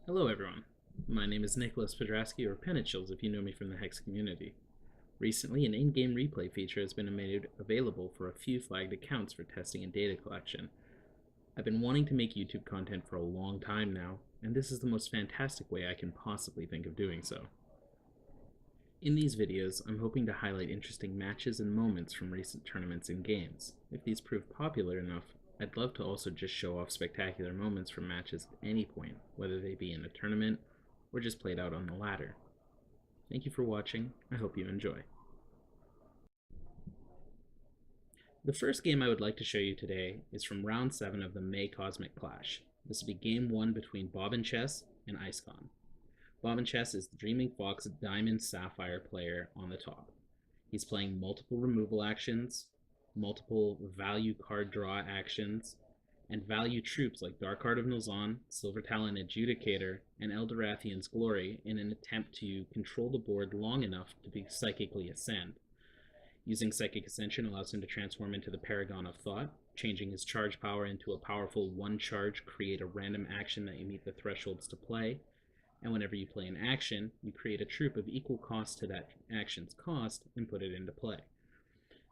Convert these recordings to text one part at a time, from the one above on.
Hello everyone, my name is Nicholas Pedrasky, or Penitchills if you know me from the Hex community. Recently, an in-game replay feature has been made available for a few flagged accounts for testing and data collection. I've been wanting to make YouTube content for a long time now, and this is the most fantastic way I can possibly think of doing so. In these videos, I'm hoping to highlight interesting matches and moments from recent tournaments and games. If these prove popular enough, I'd love to also just show off spectacular moments from matches at any point, whether they be in a tournament or just played out on the ladder. Thank you for watching. I hope you enjoy. The first game I would like to show you today is from round 7 of the May Cosmic Clash. This will be game 1 between Bobinchese and Icecon. Bobinchese is the Dreaming Fox Diamond Sapphire player on the top. He's playing multiple removal actions, multiple value card draw actions, and value troops like Dark Heart of Nulzon, Silver Talon Adjudicator, and Eldorathian's Glory in an attempt to control the board long enough to be Psychically Ascend. Using Psychic Ascension allows him to transform into the Paragon of Thought, changing his charge power into a powerful 1 charge, create a random action that you meet the thresholds to play, and whenever you play an action, you create a troop of equal cost to that action's cost and put it into play.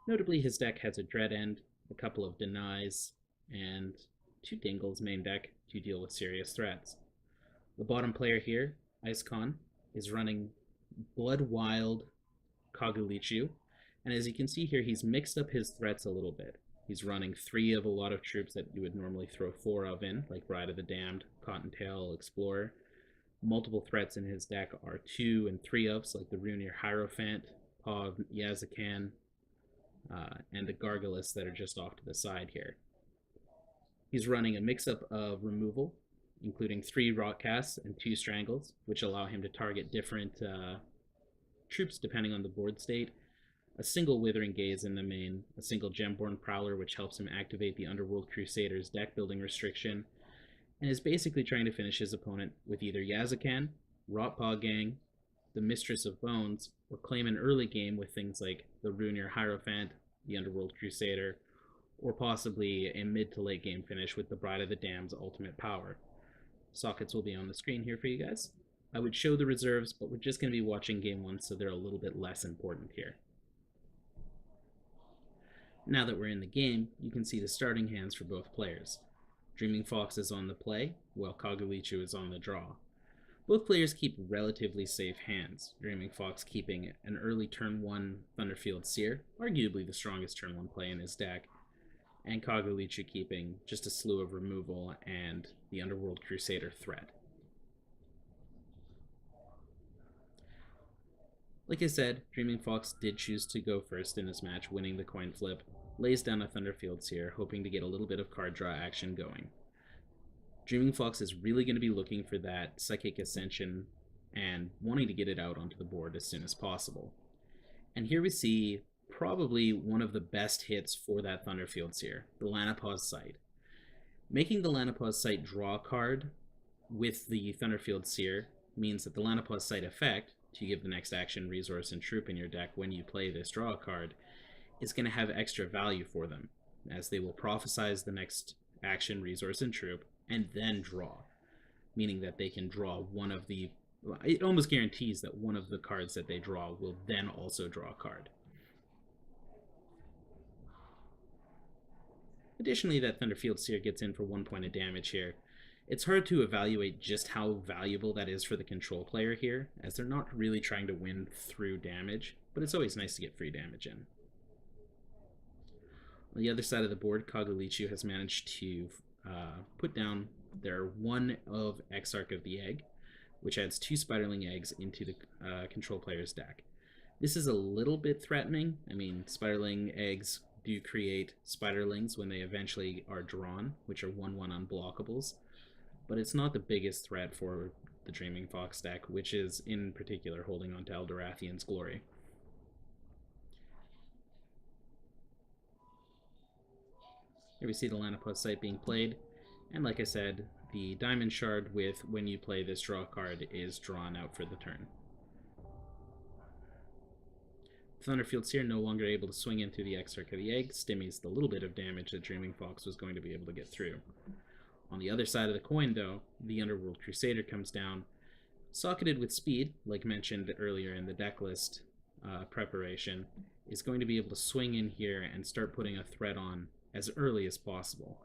Notably, his deck has a Dread End, a couple of Denies, and 2 Dingles main deck to deal with serious threats. The bottom player here, Icecon, is running Blood Wild Kagulichu, and as you can see here, he's mixed up his threats a little bit. He's running 3 of a lot of troops that you would normally throw 4 of in, like Bride of the Damned, Cottontail, Explorer. Multiple threats in his deck are 2 and 3 ofs, like the Runir Hierophant, Paw of Yazakan, and the Gargulus that are just off to the side here. He's running a mix-up of removal, including 3 Rotcasts and 2 Strangles, which allow him to target different troops depending on the board state, a single Withering Gaze in the main, a single Gemborn Prowler, which helps him activate the Underworld Crusader's deck building restriction, and is basically trying to finish his opponent with either Yazakan, Rotpaw Gang, the Mistress of Bones, or claim an early game with things like the Runir Hierophant, the Underworld Crusader, or possibly a mid to late game finish with the Bride of the Damned's ultimate power. Sockets will be on the screen here for you guys. I would show the reserves, but we're just going to be watching game 1, so they're a little bit less important here. Now that we're in the game, you can see the starting hands for both players. Dreaming Fox is on the play, while Kagulichu is on the draw. Both players keep relatively safe hands, Dreaming Fox keeping an early turn 1 Thunderfield Seer, arguably the strongest turn 1 play in his deck, and Kagulichu keeping just a slew of removal and the Underworld Crusader threat. Like I said, Dreaming Fox did choose to go first in this match, winning the coin flip, lays down a Thunderfield Seer, hoping to get a little bit of card draw action going. Dreaming Fox is really going to be looking for that Psychic Ascension and wanting to get it out onto the board as soon as possible. And here we see probably one of the best hits for that Thunderfield Seer, the Lanapaw's Sight. Making the Lanapaw's Sight draw card with the Thunderfield Seer means that the Lanapaw's Sight effect, to give the next action, resource, and troop in your deck when you play this draw card, is going to have extra value for them, as they will prophesize the next action, resource, and troop, and then draw, meaning that they can draw one of the, it almost guarantees that one of the cards that they draw will then also draw a card. Additionally, that Thunderfield Seer gets in for 1 point of damage here. It's hard to evaluate just how valuable that is for the control player here, as they're not really trying to win through damage, but it's always nice to get free damage in. On the other side of the board, Kagulichu has managed to put down their 1 of Exarch of the Egg, which adds 2 Spiderling Eggs into the control player's deck. This is a little bit threatening. I mean, Spiderling Eggs do create Spiderlings when they eventually are drawn, which are 1/1 unblockables, but it's not the biggest threat for the Dreaming Fox deck, which is in particular holding on to Eldorathian's Glory. Here we see the Lanapaw's Sight being played, and like I said, the Diamond Shard with when you play this draw card is drawn out for the turn. Thunderfield Seer no longer able to swing into the Exarch of the Egg, stimmies the little bit of damage that Dreaming Fox was going to be able to get through. On the other side of the coin, though, the Underworld Crusader comes down, socketed with speed, like mentioned earlier in the deck list preparation, is going to be able to swing in here and start putting a threat on as early as possible.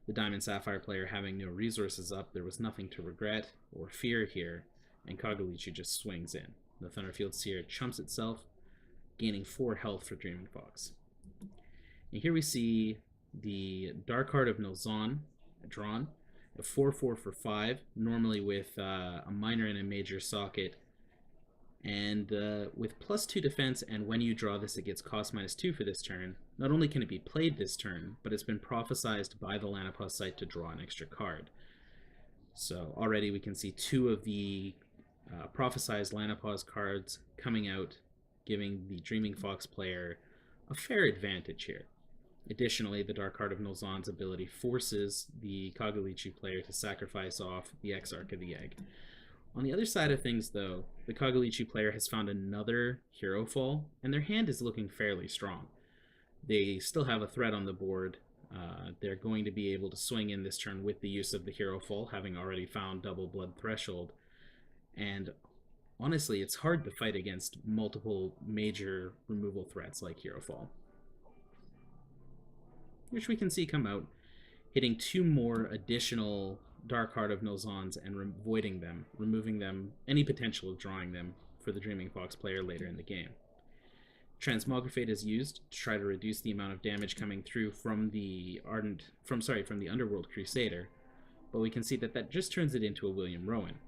The Diamond Sapphire player having no resources up, there was nothing to regret or fear here, and Kagalichi just swings in. The Thunderfield Seer chumps itself, gaining 4 health for Dreaming Fox. And here we see the Dark Heart of Nilzon drawn, a 4/4 for 5, normally with a minor and a major socket, and with +2 defense, and when you draw this it gets cost -2 for this turn. Not only can it be played this turn, but it's been prophesized by the Lanapos site to draw an extra card. So already we can see 2 of the prophesized Lanapos cards coming out, giving the Dreaming Fox player a fair advantage here. Additionally, the Dark Heart of Nilzon's ability forces the Kagalichi player to sacrifice off the Exarch of the Egg. On the other side of things, though, the Kagalichi player has found another Hero Fall, and their hand is looking fairly strong. They still have a threat on the board. They're going to be able to swing in this turn with the use of the Hero Fall, having already found Double Blood Threshold. And honestly, it's hard to fight against multiple major removal threats like Hero Fall, which we can see come out, hitting 2 more additional Dark Heart of Nilzons and avoiding them, removing them, any potential of drawing them for the Dreaming Fox player later in the game. Transmogrifate is used to try to reduce the amount of damage coming through from the Underworld Crusader, but we can see that that just turns it into a William Rowan.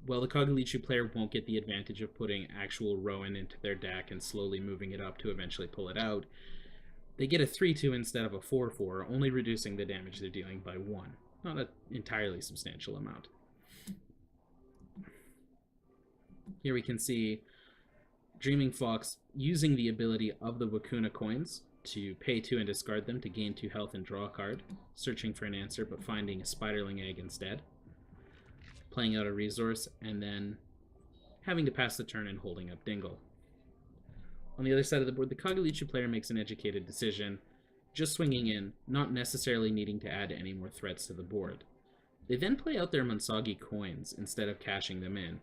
While the Kagalichi player won't get the advantage of putting actual Rowan into their deck and slowly moving it up to eventually pull it out, they get a 3/2 instead of a 4/4, only reducing the damage they're dealing by 1. Not an entirely substantial amount. Here we can see Dreaming Fox using the ability of the Wakuna coins to pay 2 and discard them to gain 2 health and draw a card, searching for an answer but finding a Spiderling Egg instead, playing out a resource, and then having to pass the turn and holding up Dingle. On the other side of the board, the Kagalichi player makes an educated decision, just swinging in, not necessarily needing to add any more threats to the board. They then play out their Munsagi coins instead of cashing them in.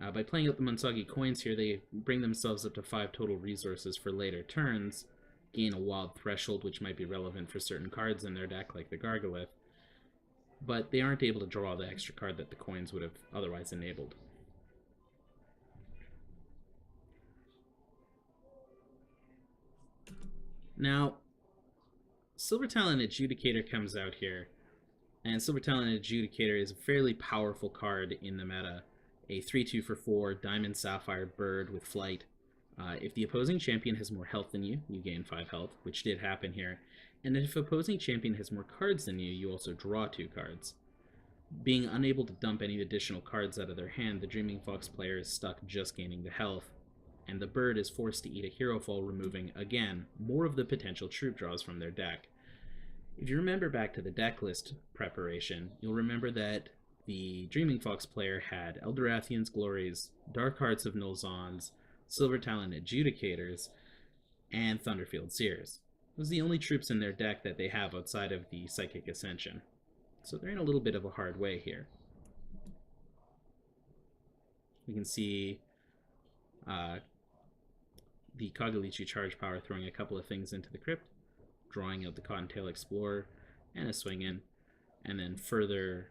By playing out the Munsagi coins here, they bring themselves up to 5 total resources for later turns, gain a wild threshold which might be relevant for certain cards in their deck like the Gargalith, but they aren't able to draw the extra card that the coins would have otherwise enabled. Now, Silver Talon Adjudicator comes out here, and Silver Talon Adjudicator is a fairly powerful card in the meta. A 3/2 for 4 Diamond Sapphire Bird with Flight. If the opposing champion has more health than you gain 5 health, which did happen here. And if opposing champion has more cards than you also draw 2 cards. Being unable to dump any additional cards out of their hand, the Dreaming Fox player is stuck just gaining the health, and the bird is forced to eat a Hero Fall, removing, again, more of the potential troop draws from their deck. If you remember back to the deck list preparation, you'll remember that the Dreaming Fox player had Eldorathian's Glories, Dark Hearts of Nilzons, Silver Talon Adjudicators, and Thunderfield Seers. Those are the only troops in their deck that they have outside of the Psychic Ascension. So they're in a little bit of a hard way here. We can see the Kagalichi Charge Power throwing a couple of things into the crypt, drawing out the Cottontail Explorer and a swing in, and then further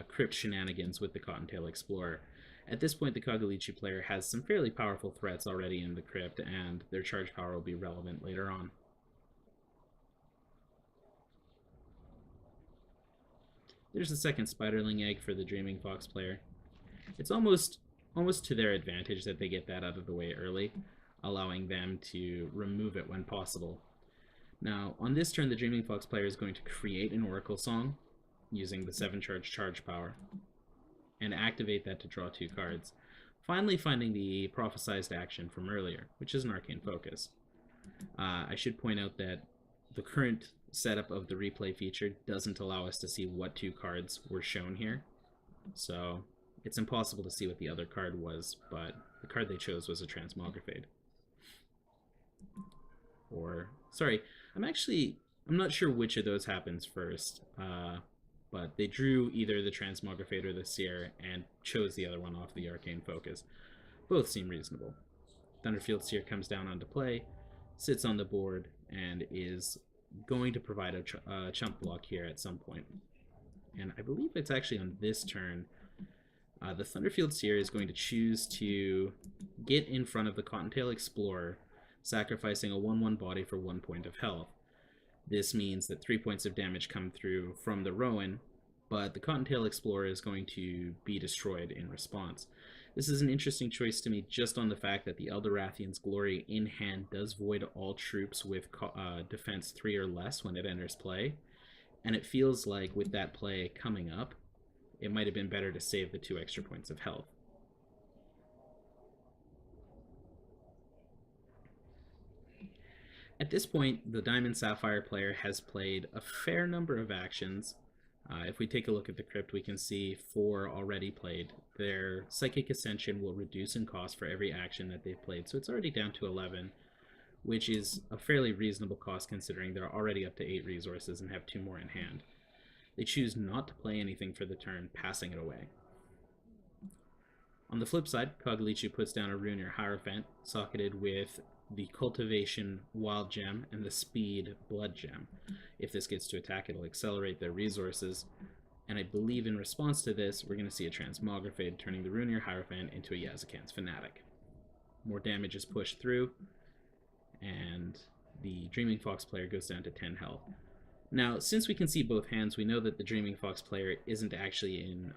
crypt shenanigans with the Cottontail Explorer. At this point, the Kagalichi player has some fairly powerful threats already in the crypt, and their charge power will be relevant later on. There's the second Spiderling Egg for the Dreaming Fox player. It's almost to their advantage that they get that out of the way early, allowing them to remove it when possible. Now, on this turn, the Dreaming Fox player is going to create an Oracle Song using the 7-charge power and activate that to draw 2 cards, finally finding the prophesized action from earlier, which is an Arcane Focus. I should point out that the current setup of the replay feature doesn't allow us to see what 2 cards were shown here, so it's impossible to see what the other card was, but the card they chose was a Transmogrifade. Or, sorry, I'm not sure which of those happens first. but they drew either the Transmogrifate or the Seer and chose the other one off the Arcane Focus. Both seem reasonable. Thunderfield Seer comes down onto play, sits on the board, and is going to provide a chump block here at some point. And I believe it's actually on this turn. The Thunderfield Seer is going to choose to get in front of the Cottontail Explorer, sacrificing a 1/1 body for 1 point of health. This means that 3 points of damage come through from the Rowan, but the Cottontail Explorer is going to be destroyed in response. This is an interesting choice to me just on the fact that the Eldorathian's Glory in hand does void all troops with defense 3 or less when it enters play, and it feels like with that play coming up, it might have been better to save the 2 extra points of health. At this point, the Diamond Sapphire player has played a fair number of actions. If we take a look at the crypt, we can see 4 already played. Their Psychic Ascension will reduce in cost for every action that they've played, so it's already down to 11, which is a fairly reasonable cost considering they're already up to 8 resources and have 2 more in hand. They choose not to play anything for the turn, passing it away. On the flip side, Cogalichu puts down a Ruiner Hierophant, socketed with the Cultivation Wild Gem and the Speed Blood Gem. If this gets to attack, it'll accelerate their resources, and I believe in response to this, we're going to see a Transmogrifade turning the Ruiner Hierophant into a Yazakan's Fanatic. More damage is pushed through, and the Dreaming Fox player goes down to 10 health. Now, since we can see both hands, we know that the Dreaming Fox player isn't actually in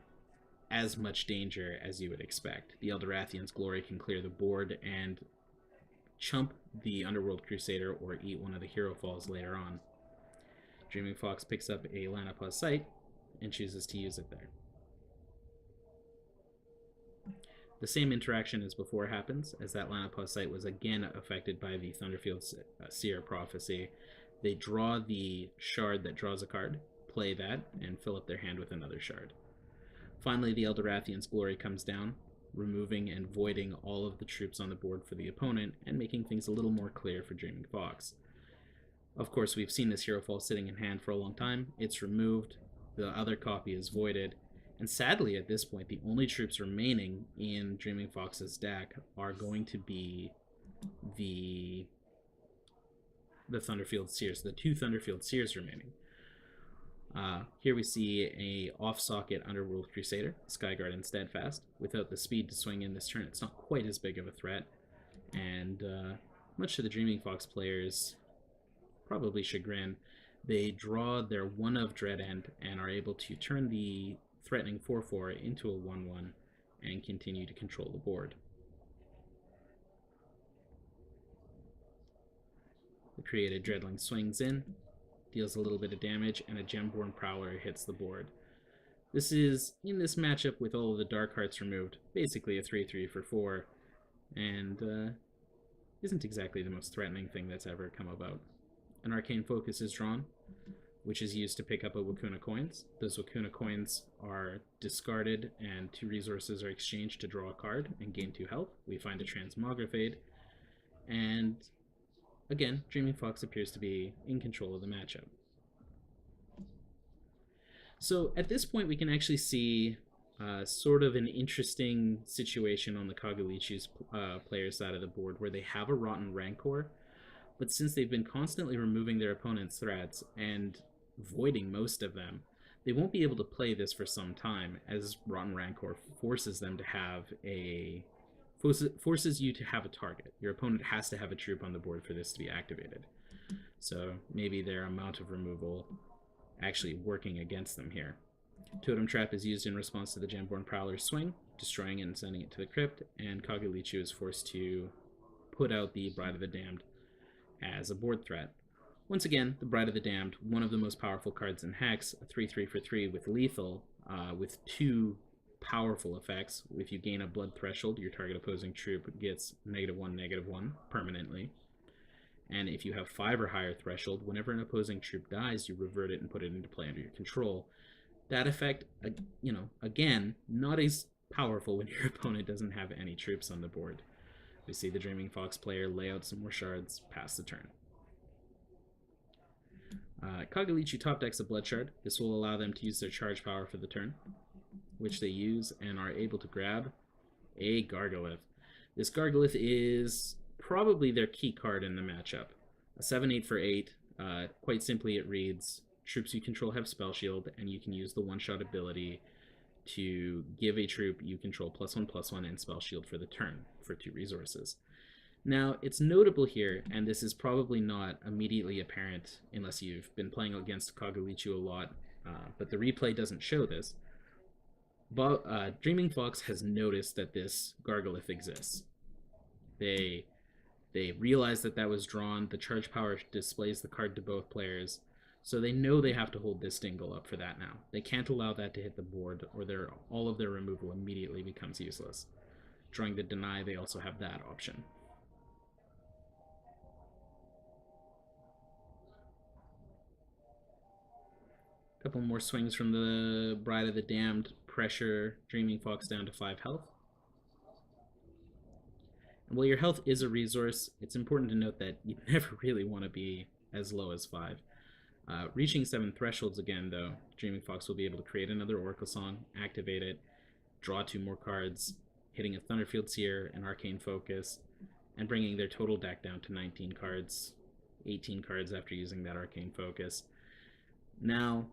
as much danger as you would expect. The Eldorathian's Glory can clear the board and chump the Underworld Crusader or eat one of the Hero Falls later on. Dreaming Fox picks up a Lanapause Sight and chooses to use it there. The same interaction as before happens, as that Lanapause Sight was again affected by the Thunderfield Seer Prophecy. They draw the shard that draws a card, play that, and fill up their hand with another shard. Finally, the Eldorathian's Glory comes down, removing and voiding all of the troops on the board for the opponent and making things a little more clear for Dreaming Fox. Of course, we've seen this Hero Fall sitting in hand for a long time. It's removed, the other copy is voided, and sadly at this point, the only troops remaining in Dreaming Fox's deck are going to be the Thunderfield Seers, the 2 Thunderfield Seers remaining. Here we see a off-socket Underworld Crusader, Skyguard and Steadfast. Without the speed to swing in this turn, it's not quite as big of a threat, and much to the Dreaming Fox players' probably chagrin, they draw their 1 of Dread End and are able to turn the threatening 4/4 into a 1/1 and continue to control the board. The created Dreadling swings in, deals a little bit of damage, and a Gemborn Prowler hits the board. This is, in this matchup with all of the Dark Hearts removed, basically a 3/3 for 4, and isn't exactly the most threatening thing that's ever come about. An Arcane Focus is drawn, which is used to pick up a Wakuna Coins. Those Wakuna Coins are discarded, and 2 resources are exchanged to draw a card and gain 2 health. We find a Transmogrifade, and again, Dreaming Fox appears to be in control of the matchup. So at this point, we can actually see sort of an interesting situation on the Cogalichu's player side of the board, where they have a Rotten Rancor, but since they've been constantly removing their opponent's threats and voiding most of them, they won't be able to play this for some time, as Rotten Rancor forces them to have forces you to have a target. Your opponent has to have a troop on the board for this to be activated. So maybe their amount of removal actually working against them here. Totem Trap is used in response to the Gemborn Prowler's swing, destroying it and sending it to the crypt, and Cogalichu is forced to put out the Bride of the Damned as a board threat. Once again, the Bride of the Damned, one of the most powerful cards in Hex, a 3/3 for 3 with lethal, with 2 powerful effects. If you gain a blood threshold, your target opposing troop gets -1/-1 permanently. And if you have 5 or higher threshold, whenever an opposing troop dies, you revert it and put it into play under your control. That effect, again, not as powerful when your opponent doesn't have any troops on the board. We see the Dreaming Fox player lay out some more shards, pass the turn. Kagalichi top decks a Blood Shard. This will allow them to use their charge power for the turn, which they use and are able to grab a Gargolith. This Gargolith is probably their key card in the matchup. A 7/8 for 8. Quite simply, it reads, troops you control have Spell Shield, and you can use the one-shot ability to give a troop you control +1/+1 and Spell Shield for the turn for 2 resources. Now, it's notable here, and this is probably not immediately apparent unless you've been playing against Kagalichu a lot, but the replay doesn't show this. Dreaming Fox has noticed that this Gargolith exists. They realize that was drawn. The charge power displays the card to both players, so they know they have to hold this Dingle up for that now. They can't allow that to hit the board, or all of their removal immediately becomes useless. Drawing the Deny, they also have that option. A couple more swings from the Bride of the Damned pressure Dreaming Fox down to 5 health. And while your health is a resource, it's important to note that you never really want to be as low as 5. Reaching 7 thresholds again, though, Dreaming Fox will be able to create another Oracle Song, activate it, draw 2 more cards, hitting a Thunderfield Seer, an Arcane Focus, and bringing their total deck down to 19 cards, 18 cards after using that Arcane Focus. Now,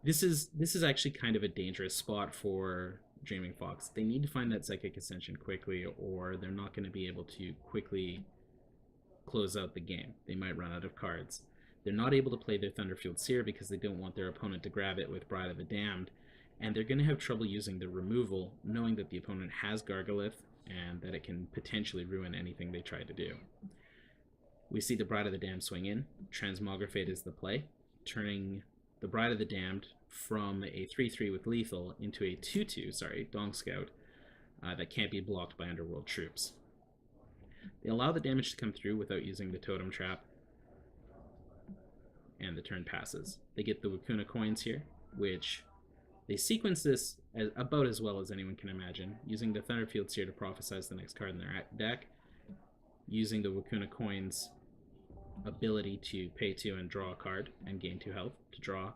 this is actually kind of a dangerous spot for Dreaming Fox. They need to find that Psychic Ascension quickly, or they're not going to be able to quickly close out the game. They might run out of cards. They're not able to play their Thunderfield Seer because they don't want their opponent to grab it with Bride of the Damned, and they're going to have trouble using the removal, knowing that the opponent has Gargolith and that it can potentially ruin anything they try to do. We see the Bride of the Damned swing in. Transmogrifate is the play, turning the Bride of the Damned from a 3/3 with lethal into a 2/2, Dong Scout, that can't be blocked by Underworld troops. They allow the damage to come through without using the Totem Trap, and the turn passes. They get the Wakuna coins here, which they sequence this about as well as anyone can imagine, using the Thunderfield Seer to prophesize the next card in their deck, using the Wakuna coins ability to pay 2 and draw a card and gain 2 health to draw,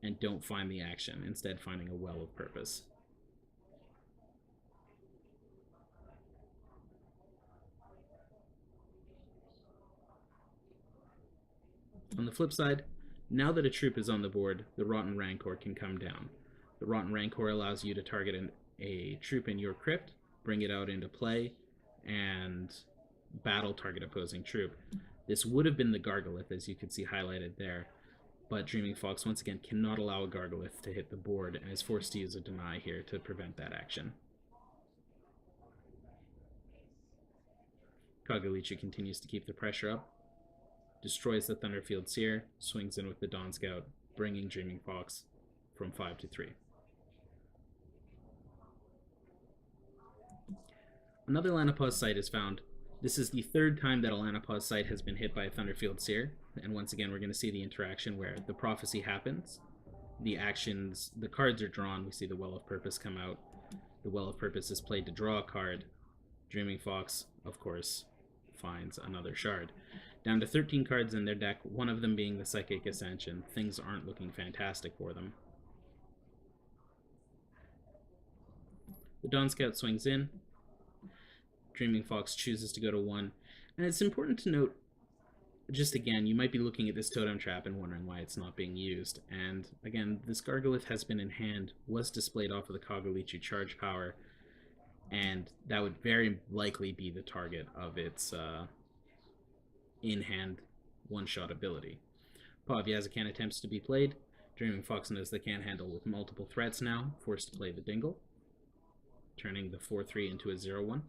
and don't find the action, instead finding a Well of Purpose. On the flip side, now that a troop is on the board, the Rotten Rancor can come down. The Rotten Rancor allows you to target a troop in your crypt, bring it out into play, and battle target opposing troop. This would have been the Gargolith, as you can see highlighted there, but Dreaming Fox once again cannot allow a Gargolith to hit the board and is forced to use a Deny here to prevent that action. Kagalichi continues to keep the pressure up, destroys the Thunderfield Seer, swings in with the Dawn Scout, bringing Dreaming Fox from 5 to 3. Another Lanapause site is found. This is the 3rd time that a Lanapause site has been hit by a Thunderfield Seer, and once again we're going to see the interaction where the prophecy happens, the cards are drawn, we see the Well of Purpose come out, the Well of Purpose is played to draw a card, Dreaming Fox, of course, finds another shard. Down to 13 cards in their deck, one of them being the Psychic Ascension. Things aren't looking fantastic for them. The Dawn Scout swings in. Dreaming Fox chooses to go to 1. And it's important to note, just again, you might be looking at this Totem Trap and wondering why it's not being used. And again, this Gargolith has been in hand, was displayed off of the Kagalichi charge power, and that would very likely be the target of its in-hand one-shot ability. Pavyazakan attempts to be played. Dreaming Fox knows they can't handle with multiple threats now, forced to play the Dingle, turning the 4/3 into a 0/1.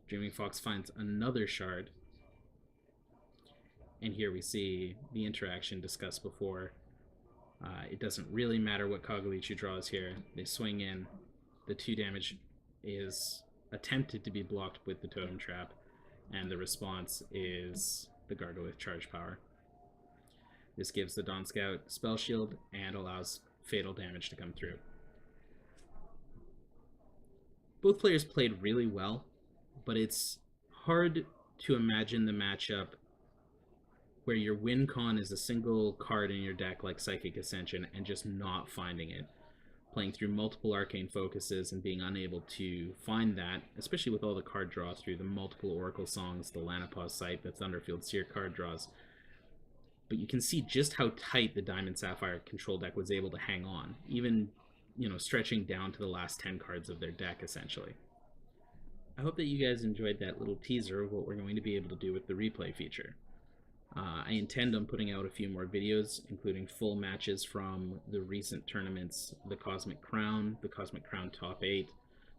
Dreaming Fox finds another shard, and here we see the interaction discussed before. It doesn't really matter what Kagalichi draws here. They swing in. The 2 damage is attempted to be blocked with the Totem Trap, and the response is the Gargolith charge power. This gives the Dawn Scout Spell Shield and allows fatal damage to come through. Both players played really well, but it's hard to imagine the matchup where your win con is a single card in your deck like Psychic Ascension and just not finding it. Playing through multiple arcane focuses and being unable to find that, especially with all the card draw through the multiple Oracle songs, the Lanapause Sight, the Thunderfield Seer card draws. But you can see just how tight the Diamond Sapphire control deck was able to hang on, even stretching down to the last 10 cards of their deck essentially. I hope that you guys enjoyed that little teaser of what we're going to be able to do with the replay feature. I intend on putting out a few more videos, including full matches from the recent tournaments, the Cosmic Crown Top 8,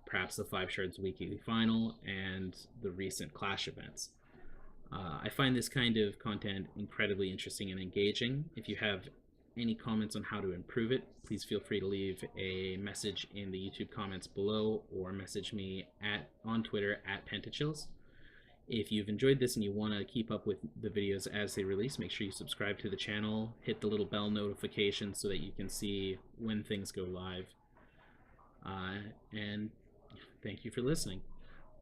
perhaps the 5 Shards Weekly Final, and the recent Clash events. I find this kind of content incredibly interesting and engaging. If you have any comments on how to improve it, please feel free to leave a message in the YouTube comments below or message me on Twitter at Pentachills. If you've enjoyed this and you want to keep up with the videos as they release, make sure you subscribe to the channel, hit the little bell notification so that you can see when things go live. And thank you for listening.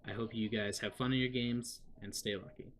I hope you guys have fun in your games and stay lucky.